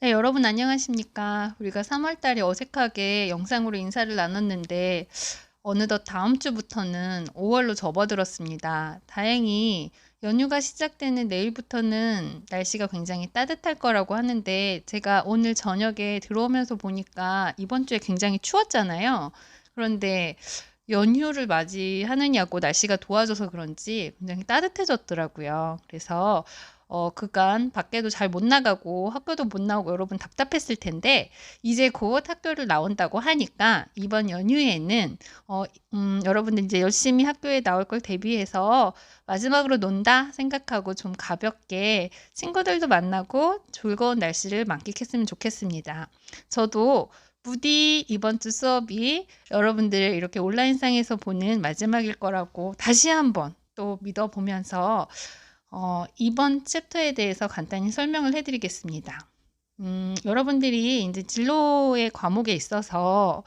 네, 여러분 안녕하십니까? 우리가 3월 달에 어색하게 영상으로 인사를 나눴는데 어느덧 다음 주부터는 5월로 접어들었습니다. 다행히 연휴가 시작되는 내일부터는 날씨가 굉장히 따뜻할 거라고 하는데 제가 오늘 저녁에 들어오면서 보니까 이번 주에 굉장히 추웠잖아요. 그런데 연휴를 맞이하느냐고 날씨가 도와줘서 그런지 굉장히 따뜻해졌더라고요. 그래서 그간 밖에도 잘 못 나가고 학교도 못 나오고 여러분 답답했을 텐데 이제 곧 학교를 나온다고 하니까 이번 연휴에는 여러분들 이제 열심히 학교에 나올 걸 대비해서 마지막으로 논다 생각하고 좀 가볍게 친구들도 만나고 즐거운 날씨를 만끽했으면 좋겠습니다. 저도 부디 이번 주 수업이 여러분들 이렇게 온라인상에서 보는 마지막일 거라고 다시 한번 또 믿어보면서 이번 챕터에 대해서 간단히 설명을 해드리겠습니다. 여러분들이 이제 진로의 과목에 있어서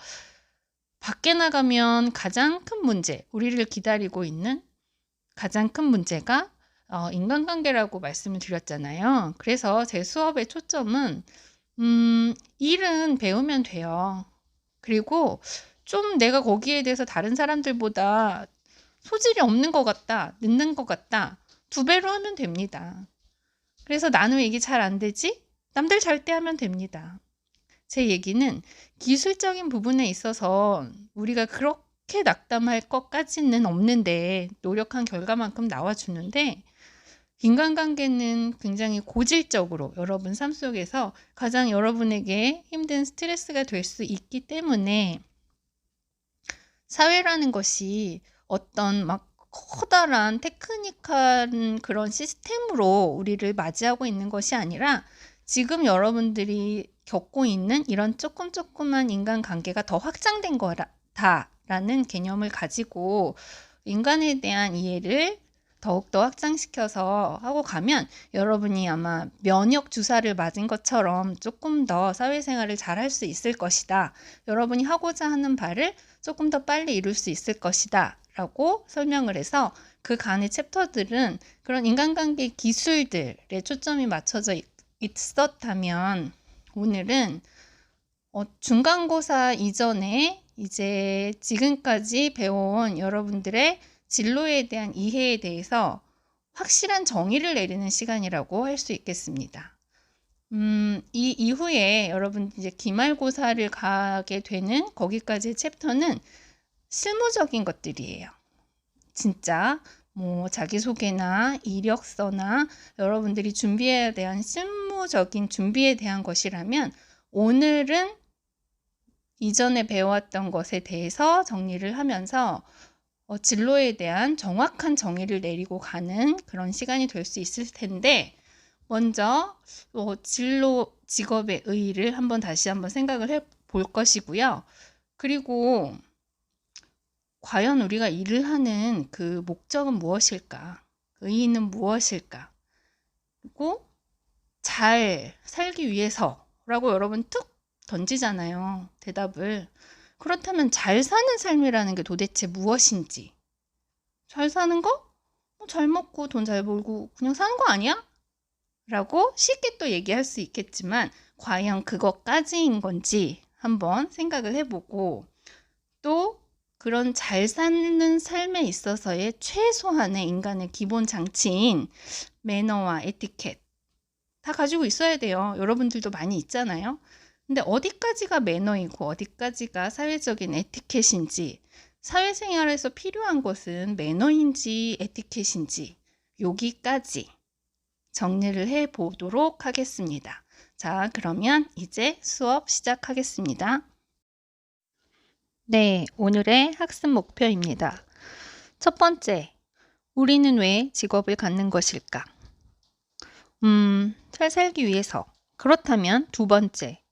밖에 나가면 가장 큰 문제, 우리를 기다리고 있는 가장 큰 문제가 인간관계라고 말씀을 드렸잖아요. 그래서 제 수업의 초점은 일은 배우면 돼요. 그리고 좀 내가 거기에 대해서 다른 사람들보다 소질이 없는 것 같다, 늦는 것 같다, 2배로 하면 됩니다. 그래서 나는 왜 이게 잘 안 되지? 남들 잘 때 하면 됩니다. 제 얘기는 기술적인 부분에 있어서 우리가 그렇게 낙담할 것까지는 없는데 노력한 결과만큼 나와주는데 인간관계는 굉장히 고질적으로 여러분 삶 속에서 가장 여러분에게 힘든 스트레스가 될 수 있기 때문에 사회라는 것이 어떤 막 커다란 테크니컬한 그런 시스템으로 우리를 맞이하고 있는 것이 아니라 지금 여러분들이 겪고 있는 이런 조금만 인간관계가 더 확장된 거다라는 개념을 가지고 인간에 대한 이해를 더욱더 확장시켜서 하고 가면 여러분이 아마 면역 주사를 맞은 것처럼 조금 더 사회생활을 잘 할 수 있을 것이다. 여러분이 하고자 하는 바를 조금 더 빨리 이룰 수 있을 것이다. 라고 설명을 해서 그 간의 챕터들은 그런 인간관계 기술들에 초점이 맞춰져 있었다면 오늘은 중간고사 이전에 이제 지금까지 배워온 여러분들의 진로에 대한 이해에 대해서 확실한 정의를 내리는 시간이라고 할 수 있겠습니다. 이 이후에 여러분 이제 기말고사를 가게 되는 거기까지의 챕터는 실무적인 것들이에요. 진짜 뭐 자기소개나 이력서나 여러분들이 준비해야 대한 실무적인 준비에 대한 것이라면 오늘은 이전에 배워왔던 것에 대해서 정리를 하면서 진로에 대한 정확한 정의를 내리고 가는 그런 시간이 될 수 있을 텐데 먼저 진로 직업의 의의를 다시 한번 생각을 해볼 것이고요. 그리고 과연 우리가 일을 하는 그 목적은 무엇일까? 의의는 무엇일까? 그리고 잘 살기 위해서라고 여러분 툭 던지잖아요. 대답을. 그렇다면 잘 사는 삶이라는 게 도대체 무엇인지. 잘 사는 거? 잘 먹고 돈 잘 벌고 그냥 사는 거 아니야? 라고 쉽게 또 얘기할 수 있겠지만 과연 그것까지인 건지 한번 생각을 해보고 또 그런 잘 사는 삶에 있어서의 최소한의 인간의 기본 장치인 매너와 에티켓 다 가지고 있어야 돼요. 여러분들도 많이 있잖아요. 근데 어디까지가 매너이고 어디까지가 사회적인 에티켓인지 사회생활에서 필요한 것은 매너인지 에티켓인지 여기까지 정리를 해보도록 하겠습니다. 자, 그러면 이제 수업 시작하겠습니다. 네, 오늘의 학습 목표입니다. 첫 번째, 우리는 왜 직업을 갖는 것일까? 잘 살기 위해서. 그렇다면 두 번째,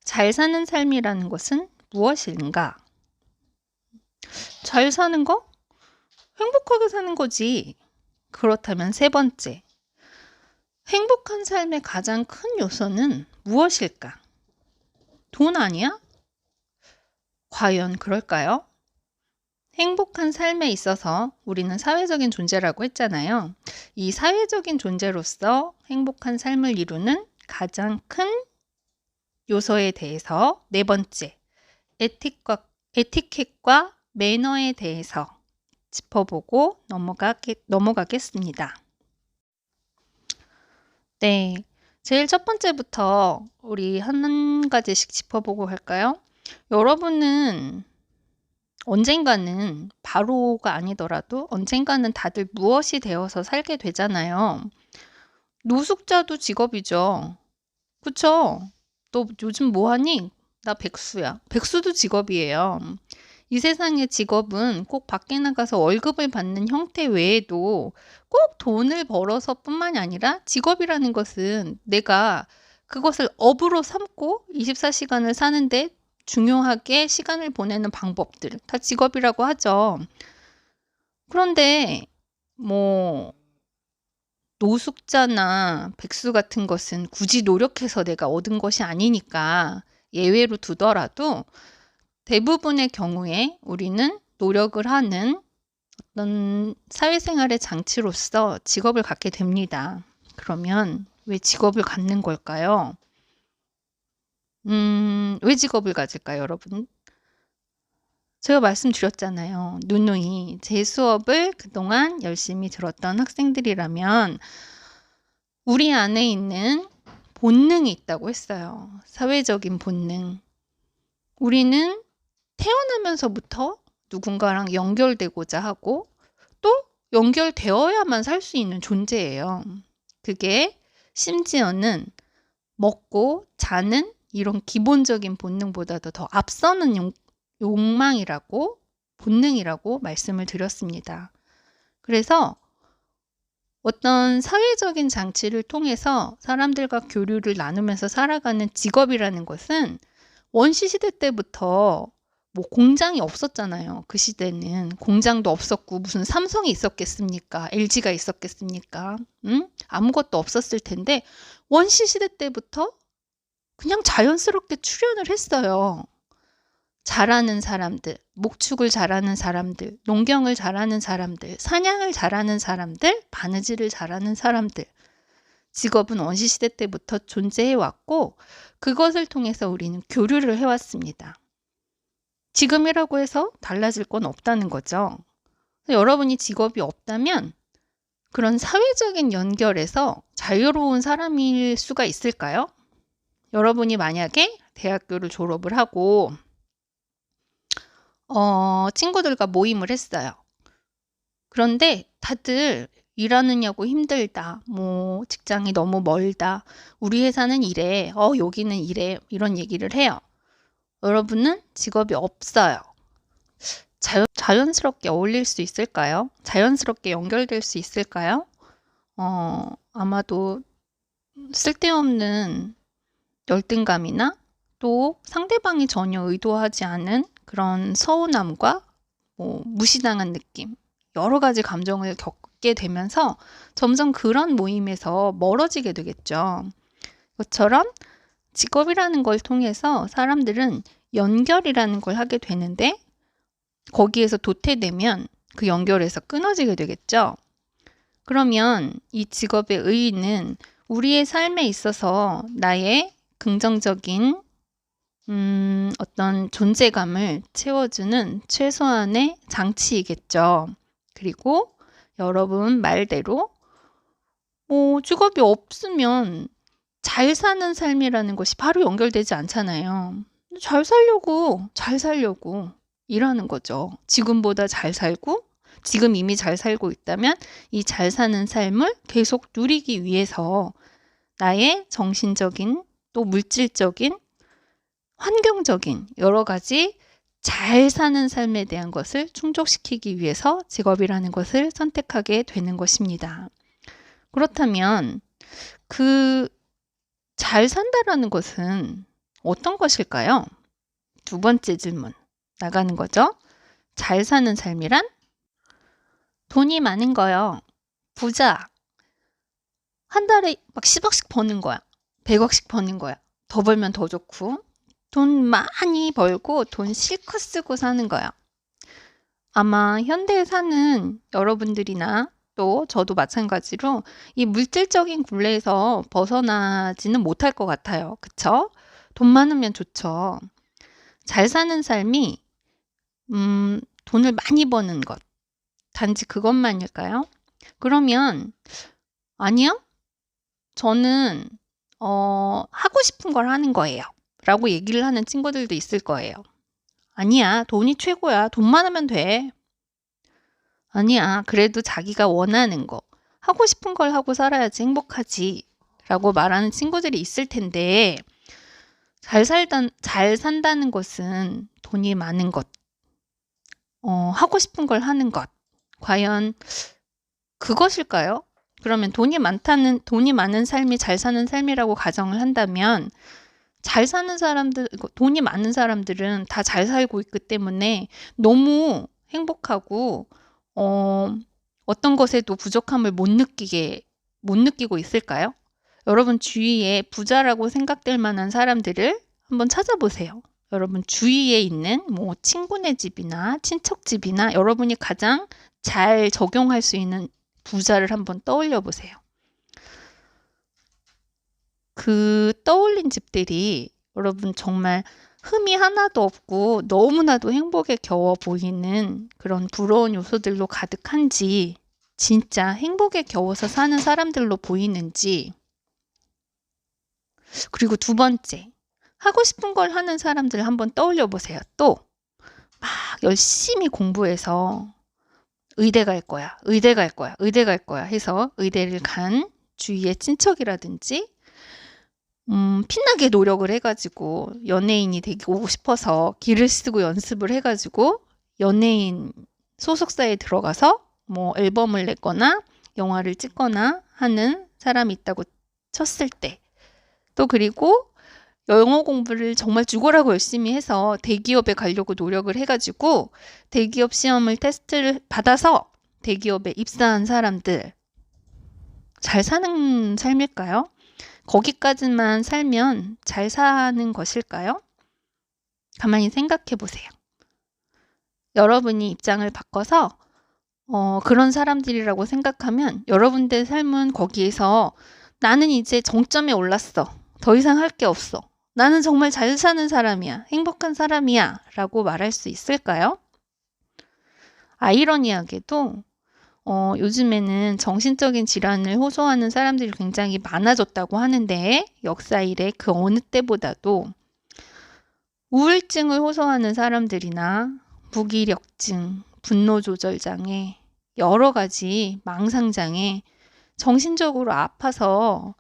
잘 사는 삶이라는 것은 무엇인가? 잘 사는 거? 행복하게 사는 거지. 그렇다면 세 번째, 행복한 삶의 가장 큰 요소는 무엇일까? 돈 아니야? 과연 그럴까요? 행복한 삶에 있어서 우리는 사회적인 존재라고 했잖아요. 이 사회적인 존재로서 행복한 삶을 이루는 가장 큰 요소에 대해서, 네 번째, 에티켓과 매너에 대해서 짚어보고 넘어가겠습니다. 네, 제일 첫 번째부터 우리 한 가지씩 짚어보고 할까요? 여러분은 언젠가는 바로가 아니더라도 언젠가는 다들 무엇이 되어서 살게 되잖아요. 노숙자도 직업이죠. 그쵸? 너 요즘 뭐하니? 나 백수야. 백수도 직업이에요. 이 세상의 직업은 꼭 밖에 나가서 월급을 받는 형태 외에도 꼭 돈을 벌어서 뿐만이 아니라 직업이라는 것은 내가 그것을 업으로 삼고 24시간을 사는데 중요하게 시간을 보내는 방법들 다 직업이라고 하죠. 그런데 뭐 노숙자나 백수 같은 것은 굳이 노력해서 내가 얻은 것이 아니니까 예외로 두더라도 대부분의 경우에 우리는 노력을 하는 어떤 사회생활의 장치로서 직업을 갖게 됩니다. 그러면 왜 직업을 갖는 걸까요? 왜 직업을 가질까요, 여러분? 제가 말씀드렸잖아요. 누누이 제 수업을 그동안 열심히 들었던 학생들이라면 우리 안에 있는 본능이 있다고 했어요. 사회적인 본능. 우리는 태어나면서부터 누군가랑 연결되고자 하고 또 연결되어야만 살 수 있는 존재예요. 그게 심지어는 먹고 자는 이런 기본적인 본능보다도 더 앞서는 욕망이라고 본능이라고 말씀을 드렸습니다. 그래서 어떤 사회적인 장치를 통해서 사람들과 교류를 나누면서 살아가는 직업이라는 것은 원시시대 때부터 뭐 공장이 없었잖아요. 그 시대는 공장도 없었고 무슨 삼성이 있었겠습니까? LG가 있었겠습니까? 아무것도 없었을 텐데 원시시대 때부터 그냥 자연스럽게 출현을 했어요. 잘하는 사람들, 목축을 잘하는 사람들, 농경을 잘하는 사람들, 사냥을 잘하는 사람들, 바느질을 잘하는 사람들. 직업은 원시시대 때부터 존재해왔고 그것을 통해서 우리는 교류를 해왔습니다. 지금이라고 해서 달라질 건 없다는 거죠. 여러분이 직업이 없다면 그런 사회적인 연결에서 자유로운 사람일 수가 있을까요? 여러분이 만약에 대학교를 졸업을 하고 친구들과 모임을 했어요. 그런데 다들 일하느냐고 힘들다. 뭐 직장이 너무 멀다. 우리 회사는 이래. 여기는 이래. 이런 얘기를 해요. 여러분은 직업이 없어요. 자연스럽게 어울릴 수 있을까요? 자연스럽게 연결될 수 있을까요? 아마도 쓸데없는 열등감이나 또 상대방이 전혀 의도하지 않은 그런 서운함과 무시당한 느낌, 여러 가지 감정을 겪게 되면서 점점 그런 모임에서 멀어지게 되겠죠. 그것처럼 직업이라는 걸 통해서 사람들은 연결이라는 걸 하게 되는데 거기에서 도태되면 그 연결에서 끊어지게 되겠죠. 그러면 이 직업의 의의는 우리의 삶에 있어서 나의 긍정적인 어떤 존재감을 채워주는 최소한의 장치이겠죠. 그리고 여러분 말대로 직업이 없으면 잘 사는 삶이라는 것이 바로 연결되지 않잖아요. 잘 살려고 일하는 거죠. 지금보다 잘 살고 지금 이미 잘 살고 있다면 이 잘 사는 삶을 계속 누리기 위해서 나의 정신적인 또 물질적인 환경적인 여러 가지 잘 사는 삶에 대한 것을 충족시키기 위해서 직업이라는 것을 선택하게 되는 것입니다. 그렇다면 그 잘 산다라는 것은 어떤 것일까요? 두 번째 질문 나가는 거죠. 잘 사는 삶이란? 돈이 많은 거요. 부자. 한 달에 막 10억씩 버는 거야. 100억씩 버는 거야. 더 벌면 더 좋고 돈 많이 벌고 돈 실컷 쓰고 사는 거야. 아마 현대에 사는 여러분들이나 또 저도 마찬가지로 이 물질적인 굴레에서 벗어나지는 못할 것 같아요. 그쵸? 돈 많으면 좋죠. 잘 사는 삶이 돈을 많이 버는 것. 단지 그것만일까요? 그러면 아니요. 저는 하고 싶은 걸 하는 거예요. 라고 얘기를 하는 친구들도 있을 거예요. 아니야, 돈이 최고야. 돈 많으면 돼. 아니야, 그래도 자기가 원하는 거, 하고 싶은 걸 하고 살아야지 행복하지. 라고 말하는 친구들이 있을 텐데, 잘 산다는 것은 돈이 많은 것, 하고 싶은 걸 하는 것. 과연 그것일까요? 그러면 돈이 많은 삶이 잘 사는 삶이라고 가정을 한다면, 돈이 많은 사람들은 다 잘 살고 있기 때문에 너무 행복하고, 어떤 것에도 부족함을 못 느끼고 있을까요? 여러분 주위에 부자라고 생각될 만한 사람들을 한번 찾아보세요. 여러분 주위에 있는 뭐 친구네 집이나 친척 집이나 여러분이 가장 잘 적용할 수 있는 부자를 한번 떠올려 보세요. 그 떠올린 집들이 여러분 정말 흠이 하나도 없고 너무나도 행복에 겨워 보이는 그런 부러운 요소들로 가득한지, 진짜 행복에 겨워서 사는 사람들로 보이는지. 그리고 두 번째, 하고 싶은 걸 하는 사람들 한번 떠올려 보세요. 또 막 열심히 공부해서 의대 갈 거야, 의대 갈 거야, 의대 갈 거야 해서 의대를 간 주위의 친척이라든지 피나게 노력을 해가지고 연예인이 되고 싶어서 길을 쓰고 연습을 해가지고 연예인 소속사에 들어가서 뭐 앨범을 냈거나 영화를 찍거나 하는 사람이 있다고 쳤을 때, 또 그리고 영어 공부를 정말 죽어라고 열심히 해서 대기업에 가려고 노력을 해가지고 대기업 시험을 테스트를 받아서 대기업에 입사한 사람들, 잘 사는 삶일까요? 거기까지만 살면 잘 사는 것일까요? 가만히 생각해 보세요. 여러분이 입장을 바꿔서 그런 사람들이라고 생각하면 여러분들 삶은 거기에서 나는 이제 정점에 올랐어. 더 이상 할 게 없어. 나는 정말 잘 사는 사람이야. 행복한 사람이야. 라고 말할 수 있을까요? 아이러니하게도 요즘에는 정신적인 질환을 호소하는 사람들이 굉장히 많아졌다고 하는데, 역사 이래 그 어느 때보다도 우울증을 호소하는 사람들이나 무기력증, 분노조절장애, 여러 가지 망상장애, 정신적으로 아파서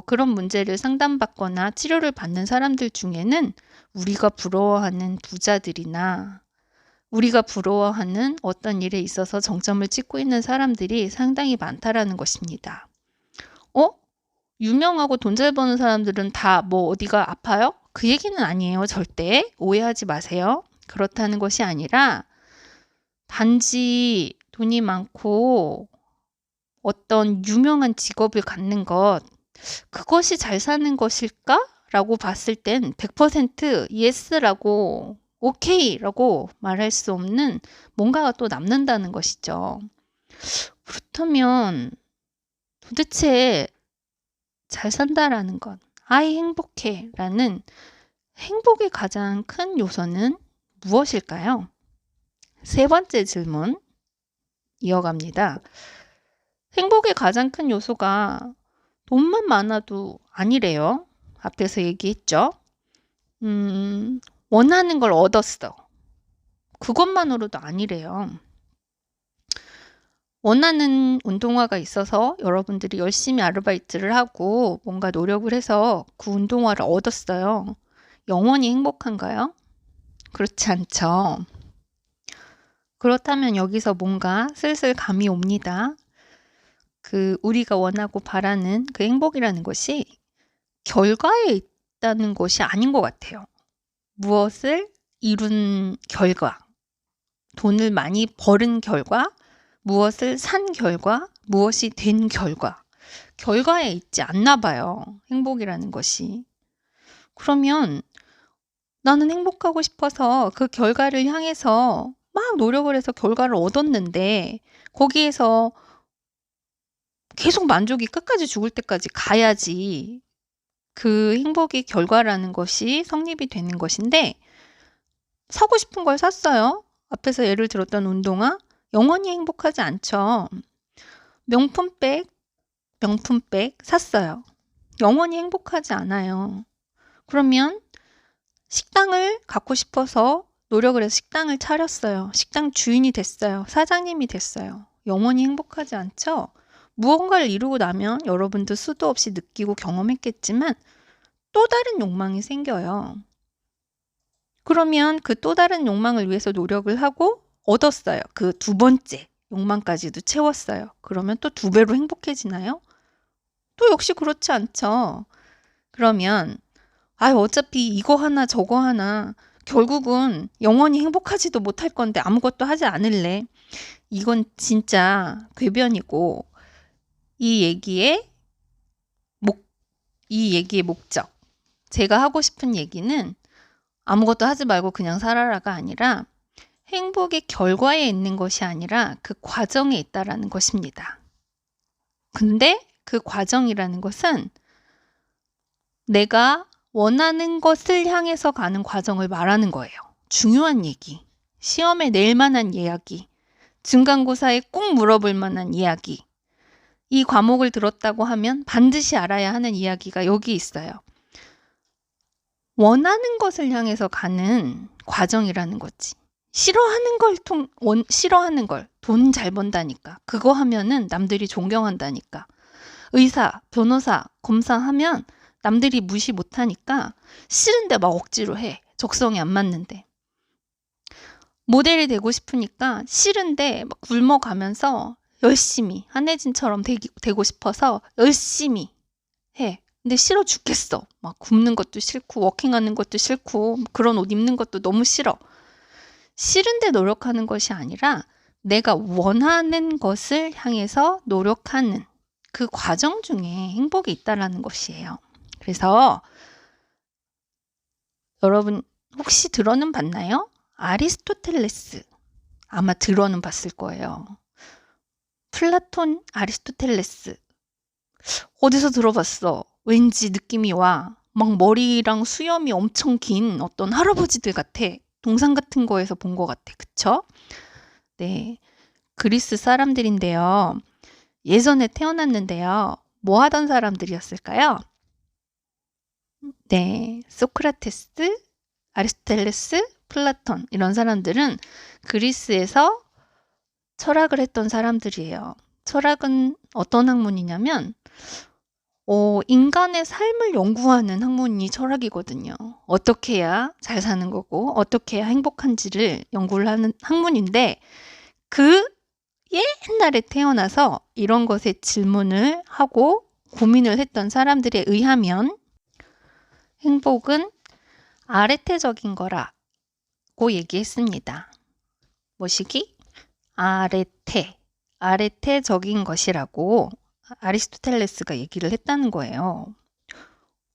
그런 문제를 상담받거나 치료를 받는 사람들 중에는 우리가 부러워하는 부자들이나 우리가 부러워하는 어떤 일에 있어서 정점을 찍고 있는 사람들이 상당히 많다라는 것입니다. 유명하고 돈 잘 버는 사람들은 다 뭐 어디가 아파요? 그 얘기는 아니에요. 절대 오해하지 마세요. 그렇다는 것이 아니라 단지 돈이 많고 어떤 유명한 직업을 갖는 것, 그것이 잘 사는 것일까? 라고 봤을 땐 100% yes라고 오케이라고 말할 수 없는 뭔가가 또 남는다는 것이죠. 그렇다면 도대체 잘 산다라는 것, 아이 행복해 라는 행복의 가장 큰 요소는 무엇일까요? 세 번째 질문 이어갑니다. 행복의 가장 큰 요소가 돈만 많아도 아니래요. 앞에서 얘기했죠. 원하는 걸 얻었어. 그것만으로도 아니래요. 원하는 운동화가 있어서 여러분들이 열심히 아르바이트를 하고 뭔가 노력을 해서 그 운동화를 얻었어요. 영원히 행복한가요? 그렇지 않죠. 그렇다면 여기서 뭔가 슬슬 감이 옵니다. 우리가 원하고 바라는 그 행복이라는 것이 결과에 있다는 것이 아닌 것 같아요. 무엇을 이룬 결과, 돈을 많이 벌은 결과, 무엇을 산 결과, 무엇이 된 결과에 있지 않나 봐요. 행복이라는 것이. 그러면 나는 행복하고 싶어서 그 결과를 향해서 막 노력을 해서 결과를 얻었는데 거기에서 계속 만족이 끝까지 죽을 때까지 가야지 그 행복의 결과라는 것이 성립이 되는 것인데 사고 싶은 걸 샀어요. 앞에서 예를 들었던 운동화. 영원히 행복하지 않죠. 명품백 샀어요. 영원히 행복하지 않아요. 그러면 식당을 갖고 싶어서 노력을 해서 식당을 차렸어요. 식당 주인이 됐어요. 사장님이 됐어요. 영원히 행복하지 않죠? 무언가를 이루고 나면 여러분도 수도 없이 느끼고 경험했겠지만 또 다른 욕망이 생겨요. 그러면 그 또 다른 욕망을 위해서 노력을 하고 얻었어요. 그 두 번째 욕망까지도 채웠어요. 그러면 또 두 배로 행복해지나요? 또 역시 그렇지 않죠. 그러면 어차피 이거 하나 저거 하나 결국은 영원히 행복하지도 못할 건데 아무것도 하지 않을래. 이건 진짜 궤변이고 이 얘기의 목적. 제가 하고 싶은 얘기는 아무것도 하지 말고 그냥 살아라가 아니라 행복의 결과에 있는 것이 아니라 그 과정에 있다라는 것입니다. 근데 그 과정이라는 것은 내가 원하는 것을 향해서 가는 과정을 말하는 거예요. 중요한 얘기, 시험에 낼 만한 이야기, 중간고사에 꼭 물어볼 만한 이야기, 이 과목을 들었다고 하면 반드시 알아야 하는 이야기가 여기 있어요. 원하는 것을 향해서 가는 과정이라는 거지. 싫어하는 걸 돈 잘 번다니까. 그거 하면은 남들이 존경한다니까. 의사, 변호사, 검사하면 남들이 무시 못하니까 싫은데 막 억지로 해. 적성에 안 맞는데. 모델이 되고 싶으니까 싫은데 막 굶어가면서 열심히 한혜진처럼 되고 싶어서 열심히 해. 근데 싫어 죽겠어. 막 굶는 것도 싫고 워킹하는 것도 싫고 그런 옷 입는 것도 너무 싫어. 싫은데 노력하는 것이 아니라 내가 원하는 것을 향해서 노력하는 그 과정 중에 행복이 있다라는 것이에요. 그래서 여러분 혹시 들어는 봤나요? 아리스토텔레스. 아마 들어는 봤을 거예요. 플라톤, 아리스토텔레스. 어디서 들어봤어? 왠지 느낌이 와. 막 머리랑 수염이 엄청 긴 어떤 할아버지들 같아. 동상 같은 거에서 본 것 같아. 그쵸? 네. 그리스 사람들인데요. 예전에 태어났는데요. 뭐 하던 사람들이었을까요? 네. 소크라테스, 아리스토텔레스, 플라톤 이런 사람들은 그리스에서 철학을 했던 사람들이에요. 철학은 어떤 학문이냐면 인간의 삶을 연구하는 학문이 철학이거든요. 어떻게 해야 잘 사는 거고 어떻게 해야 행복한지를 연구를 하는 학문인데 그 옛날에 태어나서 이런 것에 질문을 하고 고민을 했던 사람들에 의하면 행복은 아레테적인 거라고 얘기했습니다. 뭐시기? 아레테적인 것이라고 아리스토텔레스가 얘기를 했다는 거예요.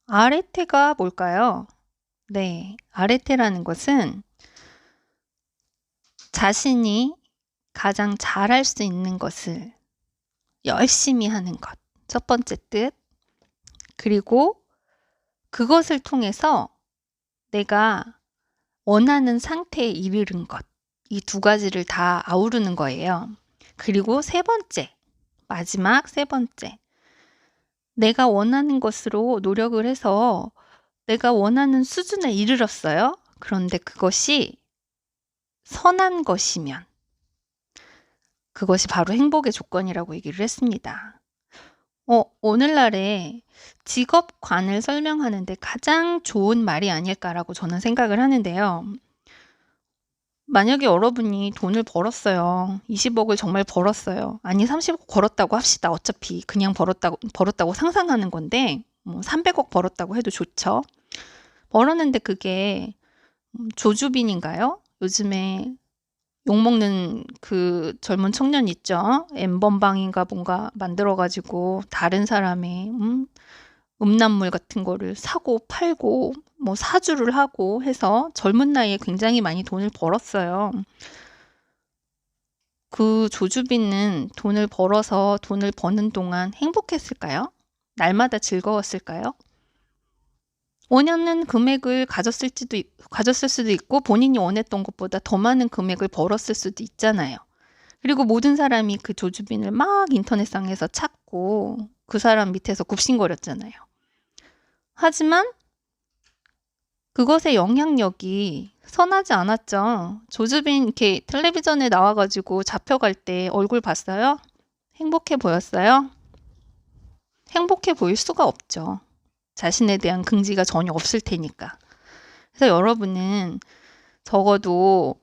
아레테가 뭘까요? 네, 아레테라는 것은 자신이 가장 잘할 수 있는 것을 열심히 하는 것. 첫 번째 뜻. 그리고 그것을 통해서 내가 원하는 상태에 이르는 것. 이 두 가지를 다 아우르는 거예요. 그리고 세 번째, 마지막 세 번째. 내가 원하는 것으로 노력을 해서 내가 원하는 수준에 이르렀어요. 그런데 그것이 선한 것이면 그것이 바로 행복의 조건이라고 얘기를 했습니다. 오늘날에 직업관을 설명하는데 가장 좋은 말이 아닐까라고 저는 생각을 하는데요. 만약에 여러분이 돈을 벌었어요. 20억을 정말 벌었어요. 아니 30억 벌었다고 합시다. 어차피 그냥 벌었다고 상상하는 건데 300억 벌었다고 해도 좋죠. 벌었는데 그게 조주빈인가요? 요즘에 욕먹는 그 젊은 청년 있죠? 엠번방인가 뭔가 만들어가지고 다른 사람의 음란물 같은 거를 사고 팔고 사주를 하고 해서 젊은 나이에 굉장히 많이 돈을 벌었어요. 그 조주빈은 돈을 벌어서 돈을 버는 동안 행복했을까요? 날마다 즐거웠을까요? 원하는 금액을 가졌을 수도 있고 본인이 원했던 것보다 더 많은 금액을 벌었을 수도 있잖아요. 그리고 모든 사람이 그 조주빈을 막 인터넷상에서 찾고 그 사람 밑에서 굽신거렸잖아요. 하지만 그것의 영향력이 선하지 않았죠. 조주빈 이렇게 텔레비전에 나와가지고 잡혀갈 때 얼굴 봤어요? 행복해 보였어요? 행복해 보일 수가 없죠. 자신에 대한 긍지가 전혀 없을 테니까. 그래서 여러분은 적어도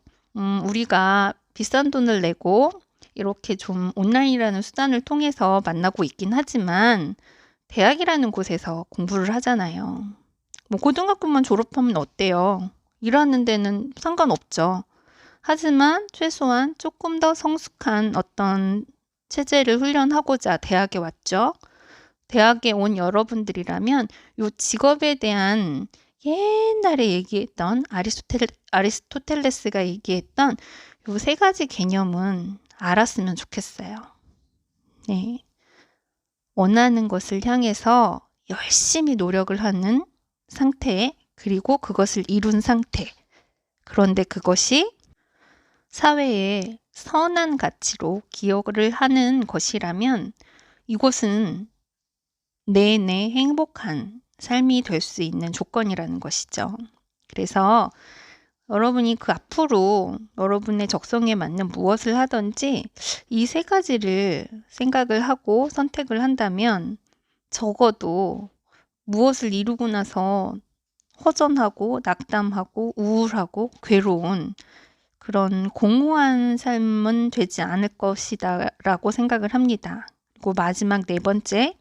우리가 비싼 돈을 내고 이렇게 좀 온라인이라는 수단을 통해서 만나고 있긴 하지만 대학이라는 곳에서 공부를 하잖아요. 뭐 고등학교만 졸업하면 어때요? 일하는 데는 상관없죠. 하지만 최소한 조금 더 성숙한 어떤 체제를 훈련하고자 대학에 왔죠. 대학에 온 여러분들이라면 요 직업에 대한 옛날에 얘기했던 아리스토텔레스가 얘기했던 요 세 가지 개념은 알았으면 좋겠어요. 네. 원하는 것을 향해서 열심히 노력을 하는 상태, 그리고 그것을 이룬 상태. 그런데 그것이 사회의 선한 가치로 기여를 하는 것이라면 이곳은 내내 행복한 삶이 될 수 있는 조건이라는 것이죠. 그래서 여러분이 그 앞으로 여러분의 적성에 맞는 무엇을 하든지 이 세 가지를 생각을 하고 선택을 한다면 적어도 무엇을 이루고 나서 허전하고 낙담하고 우울하고 괴로운 그런 공허한 삶은 되지 않을 것이다 라고 생각을 합니다. 그리고 마지막 네 번째,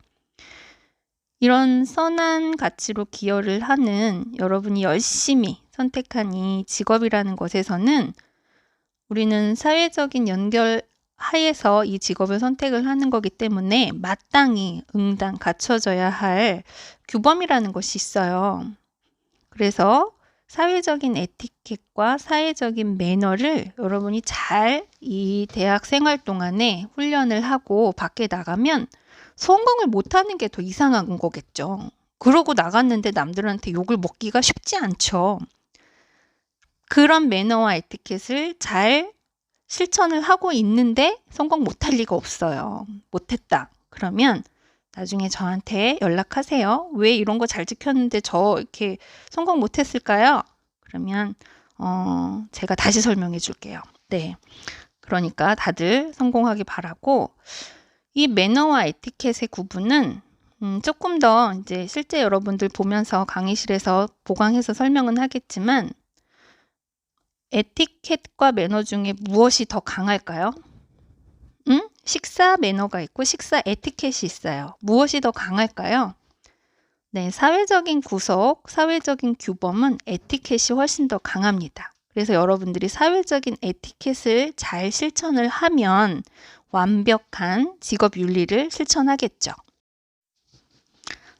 이런 선한 가치로 기여를 하는 여러분이 열심히 선택한 이 직업이라는 것에서는 우리는 사회적인 연결 하에서 이 직업을 선택을 하는 거기 때문에 마땅히 응당 갖춰져야 할 규범이라는 것이 있어요. 그래서 사회적인 에티켓과 사회적인 매너를 여러분이 잘 이 대학 생활 동안에 훈련을 하고 밖에 나가면 성공을 못하는 게 더 이상한 거겠죠. 그러고 나갔는데 남들한테 욕을 먹기가 쉽지 않죠. 그런 매너와 에티켓을 잘 실천을 하고 있는데 성공 못할 리가 없어요. 못했다. 그러면 나중에 저한테 연락하세요. 왜 이런 거 잘 지켰는데 저 이렇게 성공 못했을까요? 그러면 제가 다시 설명해 줄게요. 네. 그러니까 다들 성공하기 바라고, 이 매너와 에티켓의 구분은 조금 더 이제 실제 여러분들 보면서 강의실에서 보강해서 설명은 하겠지만 에티켓과 매너 중에 무엇이 더 강할까요? 식사 매너가 있고 식사 에티켓이 있어요. 무엇이 더 강할까요? 네, 사회적인 구석, 사회적인 규범은 에티켓이 훨씬 더 강합니다. 그래서 여러분들이 사회적인 에티켓을 잘 실천을 하면 완벽한 직업 윤리를 실천하겠죠.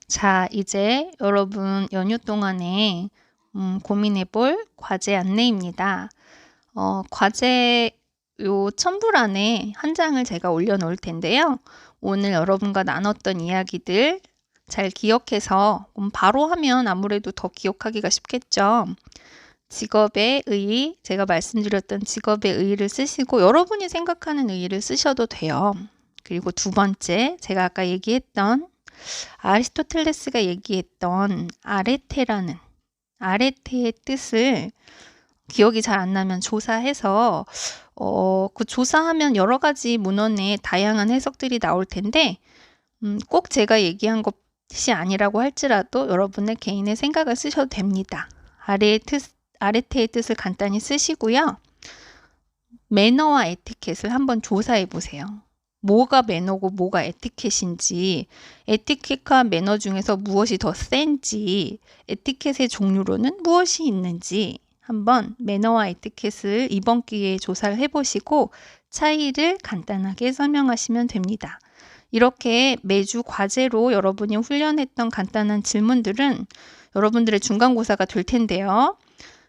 자, 이제 여러분 연휴 동안에 고민해 볼 과제 안내입니다. 과제 요 첨부란에 한 장을 제가 올려놓을 텐데요. 오늘 여러분과 나눴던 이야기들 잘 기억해서 바로 하면 아무래도 더 기억하기가 쉽겠죠. 직업의 의의, 제가 말씀드렸던 직업의 의의를 쓰시고 여러분이 생각하는 의의를 쓰셔도 돼요. 그리고 두 번째, 제가 아까 얘기했던 아리스토텔레스가 얘기했던 아레테라는 아레테의 뜻을 기억이 잘 안 나면 조사해서 그 조사하면 여러 가지 문헌에 다양한 해석들이 나올 텐데 꼭 제가 얘기한 것이 아니라고 할지라도 여러분의 개인의 생각을 쓰셔도 됩니다. 아레테의 뜻을 간단히 쓰시고요. 매너와 에티켓을 한번 조사해 보세요. 뭐가 매너고 뭐가 에티켓인지, 에티켓과 매너 중에서 무엇이 더 센지, 에티켓의 종류로는 무엇이 있는지 한번 매너와 에티켓을 이번 기회에 조사를 해보시고 차이를 간단하게 설명하시면 됩니다. 이렇게 매주 과제로 여러분이 훈련했던 간단한 질문들은 여러분들의 중간고사가 될 텐데요.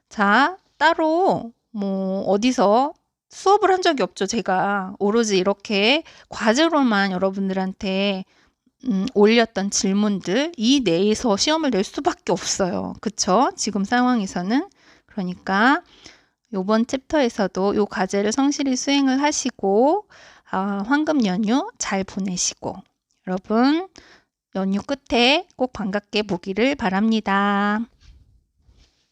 자, 따로 어디서 수업을 한 적이 없죠. 제가 오로지 이렇게 과제로만 여러분들한테 올렸던 질문들 이 내에서 시험을 낼 수밖에 없어요. 그쵸? 지금 상황에서는. 그러니까 요번 챕터에서도 요 과제를 성실히 수행을 하시고 황금 연휴 잘 보내시고 여러분 연휴 끝에 꼭 반갑게 보기를 바랍니다.